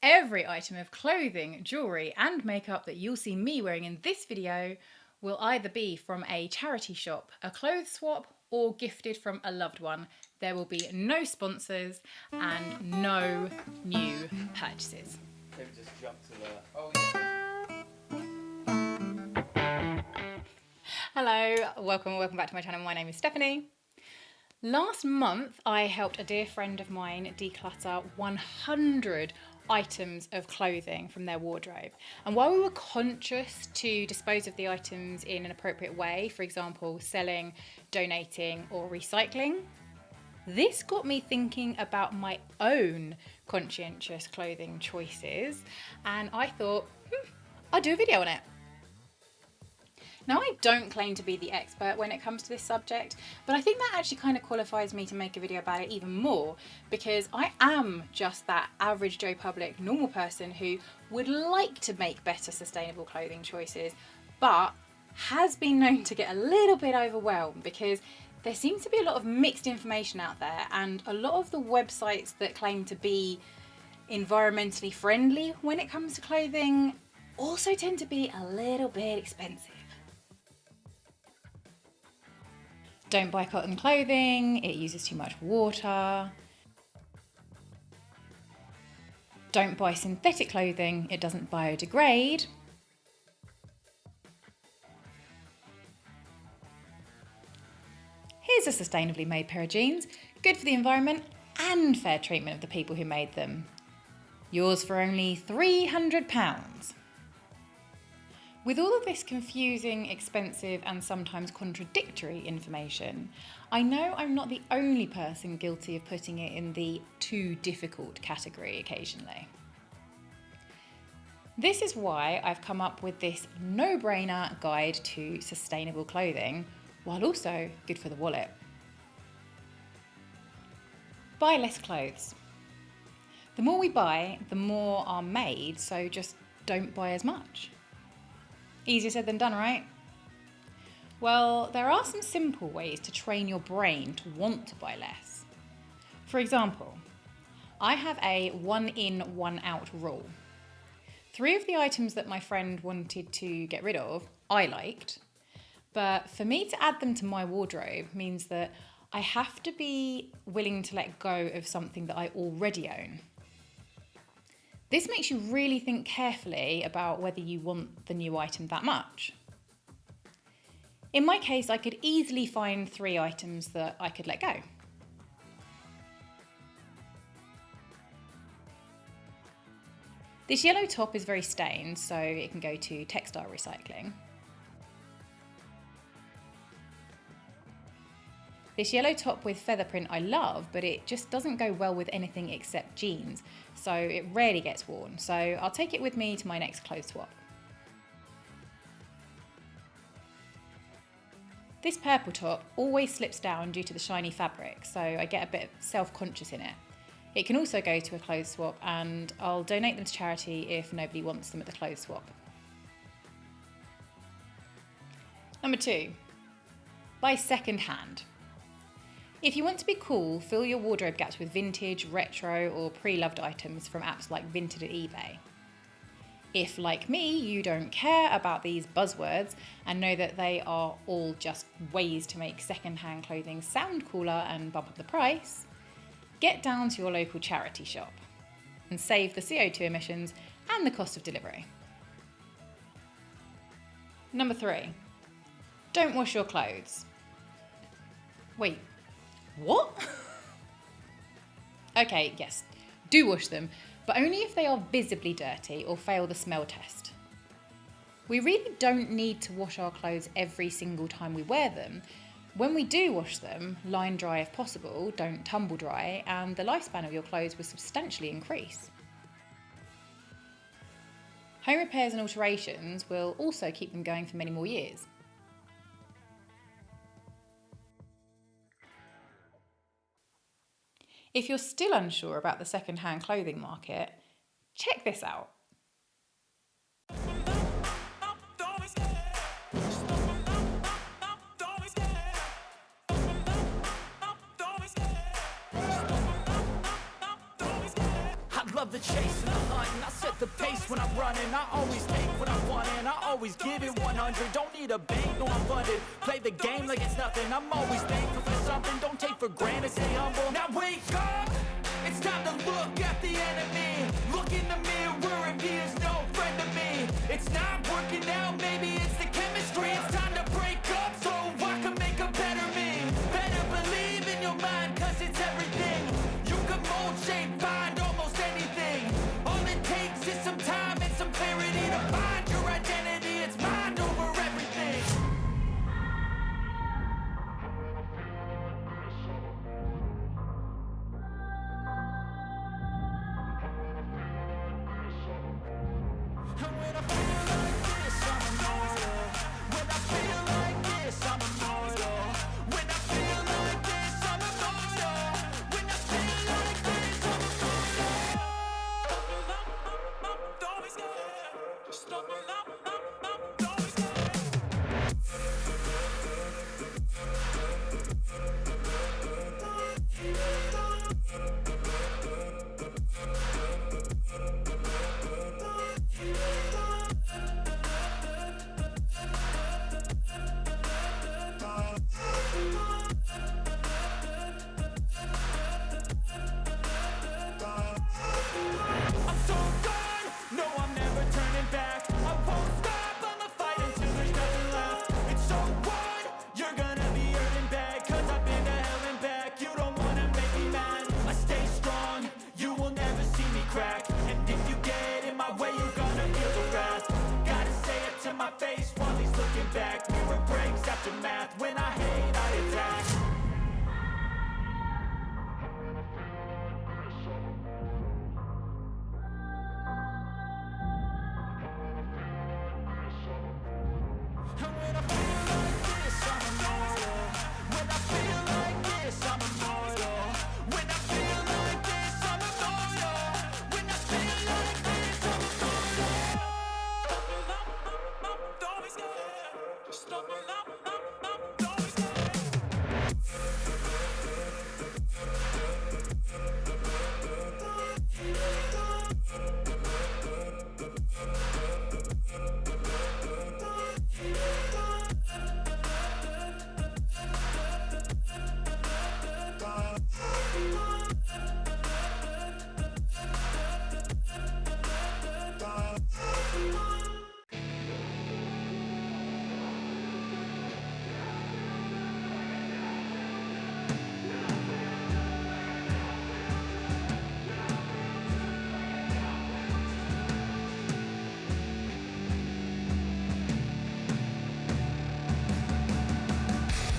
Every item of clothing, jewellery and makeup that you'll see me wearing in this video will either be from a charity shop, a clothes swap, or gifted from a loved one. There will be no sponsors and no new purchases. Maybe just jump to the... Oh yeah. Hello, welcome back to my channel. My name is Stephanie. Last month I helped a dear friend of mine declutter 100 items of clothing from their wardrobe, and while we were conscious to dispose of the items in an appropriate way, for example selling, donating or recycling, this got me thinking about my own conscientious clothing choices, and I thought I'd do a video on it. Now, I don't claim to be the expert when it comes to this subject, but I think that actually kind of qualifies me to make a video about it even more, because I am just that average Joe Public normal person who would like to make better sustainable clothing choices, but has been known to get a little bit overwhelmed because there seems to be a lot of mixed information out there, and a lot of the websites that claim to be environmentally friendly when it comes to clothing also tend to be a little bit expensive. Don't buy cotton clothing, it uses too much water. Don't buy synthetic clothing, it doesn't biodegrade. Here's a sustainably made pair of jeans, good for the environment and fair treatment of the people who made them. Yours for only £300. With all of this confusing, expensive and sometimes contradictory information, I know I'm not the only person guilty of putting it in the too difficult category occasionally. This is why I've come up with this no-brainer guide to sustainable clothing, while also good for the wallet. Buy less clothes. The more we buy, the more are made, so just don't buy as much. Easier said than done, right? Well, there are some simple ways to train your brain to want to buy less. For example, I have a 1 in, 1 out rule. 3 of the items that my friend wanted to get rid of, I liked, but for me to add them to my wardrobe means that I have to be willing to let go of something that I already own. This makes you really think carefully about whether you want the new item that much. In my case, I could easily find 3 items that I could let go. This yellow top is very stained, so it can go to textile recycling. This yellow top with feather print I love, but it just doesn't go well with anything except jeans, so it rarely gets worn, so I'll take it with me to my next clothes swap. This purple top always slips down due to the shiny fabric, so I get a bit self-conscious in it. It can also go to a clothes swap, and I'll donate them to charity if nobody wants them at the clothes swap. Number 2, buy second hand. If you want to be cool, fill your wardrobe gaps with vintage, retro or pre-loved items from apps like Vinted and eBay. If, like me, you don't care about these buzzwords and know that they are all just ways to make second-hand clothing sound cooler and bump up the price, get down to your local charity shop and save the CO2 emissions and the cost of delivery. Number 3, don't wash your clothes. Wait. What? Okay, yes, do wash them, but only if they are visibly dirty or fail the smell test. We really don't need to wash our clothes every single time we wear them. When we do wash them, line dry if possible, don't tumble dry, and the lifespan of your clothes will substantially increase. Home repairs and alterations will also keep them going for many more years. If you're still unsure about the second-hand clothing market, check this out. I love the chase and the hunt, and I set the pace when I'm running. I always take what I want and I always give it 100. Don't need a bank, no I'm funded. Play the game like it's nothing. I'm always thankful for something. Don't take for granted, stay humble. Now wake up, it's time to look at the enemy. Look in the mirror if he is no friend to me. It's not working out, maybe it's the chemistry. It's time to break up so I can make a better me. Better believe in your mind, cause it's everything. You can mold, shape, find almost anything. All it takes is some time and some clarity to find your identity. It's mind over everything. And when I feel like this, I'm immortal. When I feel like this, I'm immortal. When I feel like this, I'm immortal. When I feel like this, I'm immortal. Don't be scared. Stop it up, don't be scared. I'm so gone, no I'm never turning back. I won't stop, I'ma fight until there's nothing left. It's so what? You're gonna be hurting bad, cause I've been to hell and back. You don't wanna make me mad, I stay strong, you will never see me crack. And if you get in my way, you're gonna feel the wrath. Gotta say it to my face while he's looking back. Mirror breaks after math, when I hate I attack. And when I feel like this, I'm immortal. When I feel like this, I'm immortal. When I feel like this, I'm immortal. When I feel like this, I'm immortal. Don't be scared. Stop it up, don't be scared.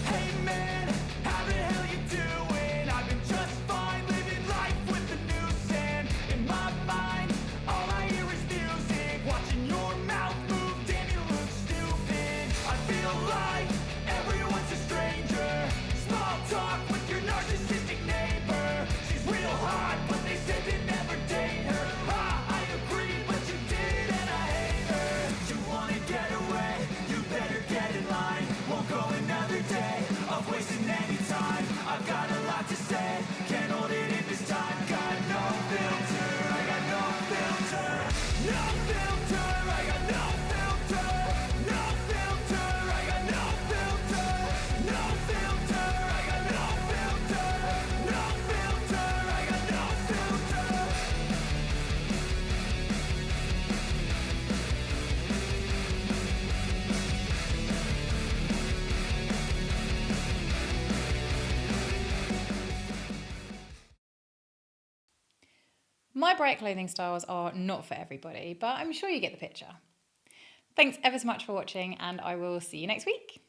Hey man, how the hell you doing? I've been just fine, living life with the noose and in my mind, all I hear is music. Watching your mouth move, damn you look stupid. I feel like everyone's a stranger. Small talk with your narcissistic neighbor. She's real hot, but they said they never date her. I agree, but you did and I hate her. You wanna get away, you better get in line. Won't go another day of wasting any time. I've got a lot to say, can't hold it in this time. Got no filter, I got no filter. No filter, I got no filter. No filter, I got no filter. No filter, I got no filter. No filter, I got no filter. My bright clothing styles are not for everybody, but I'm sure you get the picture. Thanks ever so much for watching, and I will see you next week.